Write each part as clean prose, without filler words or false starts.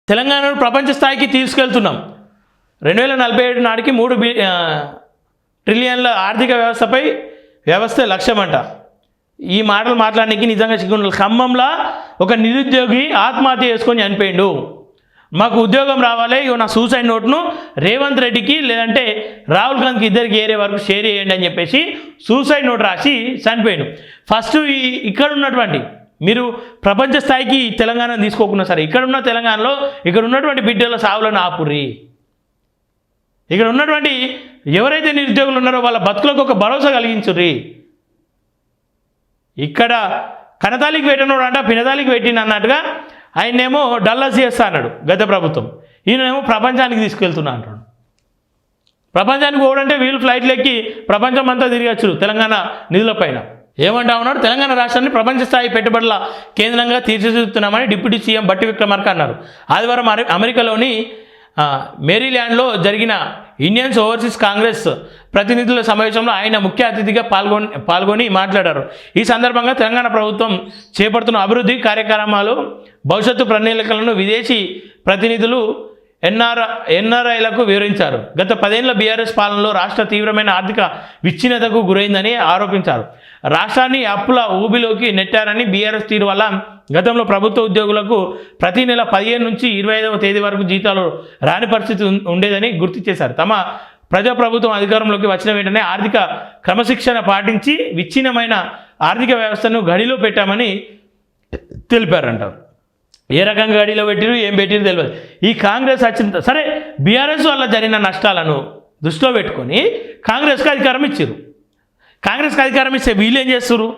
తెలంగాణను ప్రపంచ స్థాయికి తీసుకెళ్తున్నాం. 2047 నాటికి 3 ట్రిలియన్ల ఆర్థిక వ్యవస్థ లక్ష్యమంట. ఈ మాటలు మాట్లాడడానికి నిజంగా చిక్కున్నారు. ఖమ్మంలో ఒక నిరుద్యోగి ఆత్మహత్య చేసుకొని చనిపోయిండు. మాకు ఉద్యోగం రావాలి, ఇగో నా సూసైడ్ నోట్ను రేవంత్ రెడ్డికి లేదంటే రాహుల్ గాంధీకి ఇద్దరికి ఏరే వరకు షేర్ చేయండి అని చెప్పేసి సూసైడ్ నోట్ రాసి చనిపోయాడు. ఫస్ట్ ఇక్కడ ఉన్నటువంటి మీరు ప్రపంచ స్థాయికి తెలంగాణ తీసుకోకుండా సరే, ఇక్కడున్న తెలంగాణలో ఇక్కడ ఉన్నటువంటి బిడ్డల సావులను ఆపుర్రి. ఇక్కడ ఉన్నటువంటి ఎవరైతే నిరుద్యోగులు ఉన్నారో వాళ్ళ బతుకులకు ఒక భరోసా కలిగించుర్రి. ఇక్కడ కనతాలికి పెట్టినోడు అంట పినతాలికి పెట్టిన అన్నట్టుగా ఆయనేమో డల్లాస్ చేస్తా అన్నాడు గత ప్రభుత్వం. ఈయనేమో ప్రపంచానికి తీసుకెళ్తున్నా అంటాడు. ప్రపంచానికి పోవడంటే వీళ్ళు ఫ్లైట్లు ఎక్కి ప్రపంచం అంతా తిరగచ్చు తెలంగాణ నిధులపైన. ఏమంటా ఉన్నాడు, తెలంగాణ రాష్ట్రాన్ని ప్రపంచ స్థాయి పెట్టుబడుల కేంద్రంగా తీర్చిదిద్దుతున్నామని డిప్యూటీ సీఎం బట్టి విక్రమార్క అన్నారు. ఆదివారం అమెరికాలోని మేరీల్యాండ్లో జరిగిన ఇండియన్స్ ఓవర్సీస్ కాంగ్రెస్ ప్రతినిధుల సమావేశంలో ఆయన ముఖ్య అతిథిగా పాల్గొని మాట్లాడారు. ఈ సందర్భంగా తెలంగాణ ప్రభుత్వం చేపడుతున్న అభివృద్ధి కార్యక్రమాలు, భవిష్యత్తు ప్రణాళికలను విదేశీ ప్రతినిధులు ఎన్ఆర్ఐలకు వివరించారు. గత 10 ఏళ్ల బీఆర్ఎస్ పాలనలో రాష్ట్ర తీవ్రమైన ఆర్థిక విచ్ఛిన్నతకు గురైందని ఆరోపించారు. రాష్ట్రాన్ని అప్పుల ఊబిలోకి నెట్టారని, బీఆర్ఎస్ తీరు వల్ల గతంలో ప్రభుత్వ ఉద్యోగులకు ప్రతి నెల 15 నుంచి 25వ తేదీ వరకు జీతాలు రాని పరిస్థితి ఉండేదని గుర్తు చేశారు. తమ ప్రజాప్రభుత్వం అధికారంలోకి వచ్చిన వెంటనే ఆర్థిక క్రమశిక్షణ పాటించి విచ్ఛిన్నమైన ఆర్థిక వ్యవస్థను గడిలో పెట్టామని తెలిపారంటారు. ఏ రకంగా గడిలో పెట్టిరు ఏం పెట్టిరు తెలియదు. ఈ కాంగ్రెస్ వచ్చిన సరే బీఆర్ఎస్ వల్ల జరిగిన నష్టాలను దృష్టిలో పెట్టుకొని కాంగ్రెస్కి అధికారం ఇచ్చారు. కాంగ్రెస్కి అధికారం ఇస్తే వీళ్ళు ఏం చేస్తారు,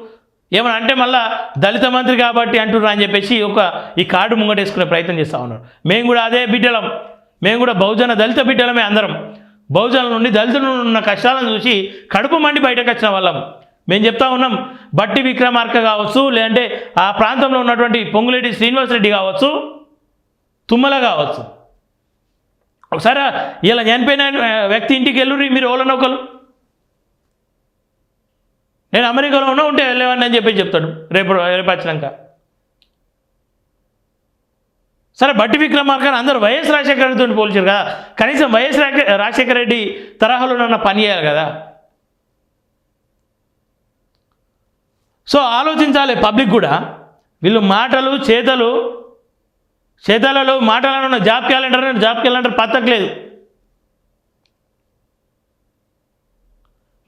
ఏమన్నా అంటే మళ్ళీ దళిత మంత్రి కాబట్టి అంటున్నారు అని చెప్పేసి ఈ కార్డు ముంగటేసుకునే ప్రయత్నం చేస్తూ ఉన్నారు. మేము కూడా అదే బిడ్డలం, మేము కూడా బహుజన దళిత బిడ్డలమే. అందరం బహుజనుల నుండి దళితుల నుండి ఉన్న కష్టాలను చూసి కడుపు మండి బయటకు వచ్చిన వాళ్ళం. మేము చెప్తా ఉన్నాం, బట్టి విక్రమార్క కావచ్చు, లేదంటే ఆ ప్రాంతంలో ఉన్నటువంటి పొంగులేటి శ్రీనివాసరెడ్డి కావచ్చు, తుమ్మల కావచ్చు, ఒకసారి ఇలా చనిపోయిన వ్యక్తి ఇంటికి వెళ్ళుర్రి మీరు ఓలనొకరు. నేను అమెరికాలో ఉన్నా ఉంటే వెళ్ళేవాడిని అని చెప్పి చెప్తాడు రేపు వచ్చినాక. సరే బట్టి విక్రమార్కని అందరూ వైఎస్ రాజశేఖర రెడ్డితో పోల్చారు కదా, కనీసం వైఎస్ రాజశేఖర రెడ్డి తరహాలో నన్ను పని చేయాలి కదా. సో ఆలోచించాలి పబ్లిక్ కూడా. వీళ్ళు మాటలు చేతలలో మాటలను జాబ్ క్యాలెండర్ పత్తట్లేదు.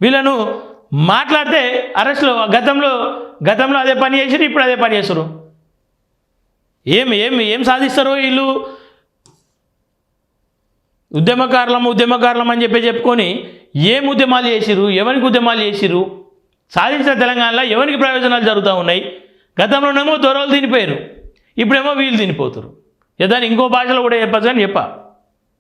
వీళ్ళను మాట్లాడితే అరెస్టులు. గతంలో అదే పని చేసారు, ఇప్పుడు అదే పని చేస్తారు. ఏం సాధిస్తారో వీళ్ళు. ఉద్యమకారులం అని చెప్పుకొని ఏం ఉద్యమాలు చేసిరు, ఎవరికి ఉద్యమాలు చేసిరు, సాధించిన తెలంగాణలో ఎవరికి ప్రయోజనాలు జరుగుతూ ఉన్నాయి. గతంలోనేమో దొరలు తినిపోయారు, ఇప్పుడేమో వీళ్ళు తినిపోతారు. దాన్ని ఇంకో భాషలో కూడా చెప్పచ్చు అని చెప్పా.